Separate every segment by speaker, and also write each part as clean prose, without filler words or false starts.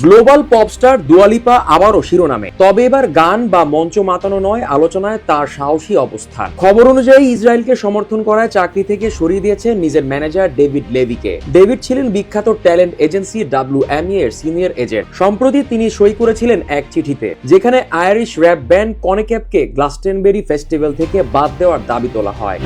Speaker 1: Global pop star দুয়া Lipa আবারও শিরোনামে, তবে এবার গান বা মঞ্চ মাতানো নয়, আলোচনায় তার সাহসী অবস্থান। খবর অনুযায়ী ইসরায়েলকে সমর্থন করায় চাকরি থেকে সরিয়ে দিয়েছেন নিজের ম্যানেজার ডেভিড লেভিকে। ডেভিড ছিলেন বিখ্যাত ট্যালেন্ট এজেন্সি WME এর সিনিয়র এজেন্ট। সম্প্রতি তিনি সই করেছিলেন এক চিঠিতে, যেখানে আইরিশ র্যাপ ব্যান্ড কনেক্যাপকে গ্লাস্টেনবেরি ফেস্টিভ্যাল থেকে বাদ দেওয়ার দাবি তোলা হয়।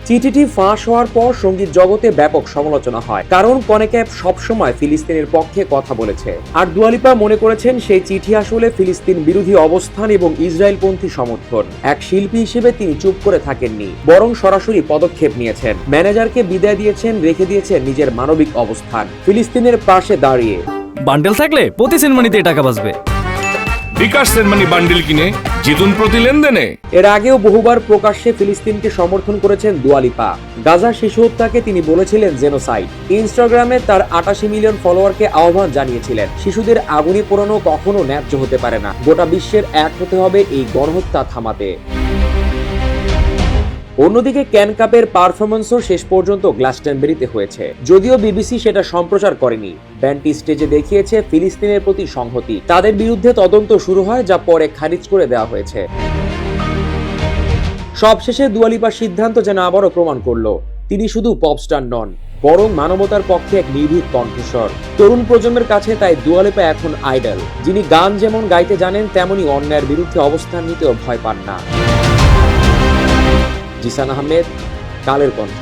Speaker 1: চিঠিটি ফাঁস হওয়ার পর সঙ্গীত জগতে ব্যাপক সমালোচনা হয়, কারণ কনেক্যাপ সবসময় ফিলিস্তিনের পক্ষে কথা বলেছে। আর দুয়া লিপা মনে করেছেন সেই চিঠি আসলে ফিলিস্তিন বিরোধী অবস্থান এবং ইসরায়েলপন্থী সমর্থন। এক শিল্পী হিসেবে তিনি চুপ করে থাকেননি, বরং সরাসরি পদক্ষেপ নিয়েছেন। ম্যানেজারকে বিদায় দিয়েছেন, রেখে দিয়েছেন নিজের মানবিক অবস্থান, ফিলিস্তিনের পাশে দাঁড়িয়ে।
Speaker 2: বান্ডেল থাকলে প্রতি সেনমানিতে টাকা বাঁচবে।
Speaker 3: বিকাশ সেনমানি বান্ডিল কিনে জিতুন প্রতি লেনদেনে।
Speaker 1: এর আগেও বহুবার প্রকাশ্যে ফিলিস্তিনকে সমর্থন করেছেন দুয়া লিপা। গাজা শিশু হত্যাকে তিনি বলেছিলেন জেনোসাইড। ইনস্টাগ্রামে তার 88 মিলিয়ন ফলোয়ারকে আহ্বান জানিয়েছিলেন, শিশুদের আগুনে পোড়ানো কখনো ন্যায্য হতে পারে না, গোটা বিশ্বের এক হতে হবে এই গণহত্যা থামাতে। অন্যদিকে ক্যান কাপের পারফরম্যান্সও শেষ পর্যন্ত গ্লাস্টেনবেরিতে হয়েছে, যদিও বিবিসি সেটা সম্প্রচার করেনি। ব্যান্ডটি স্টেজে দেখিয়েছে ফিলিস্তিনের প্রতি সংহতি। তাদের বিরুদ্ধে তদন্ত শুরু হয়, যা পরে খারিজ করে দেওয়া হয়েছে। সবশেষে দুয়া লিপার সিদ্ধান্ত যেন আবারও প্রমাণ করলো তিনি শুধু পপস্টার নন, বরং মানবতার পক্ষে এক নির্ভীক কণ্ঠস্বর। তরুণ প্রজন্মের কাছে তাই দুয়া লিপা এখন আইডল, যিনি গান যেমন গাইতে জানেন, তেমনি অন্যায়ের বিরুদ্ধে অবস্থান নিতেও ভয় পান না। জিসান আহমেদ, কালের কণ্ঠ।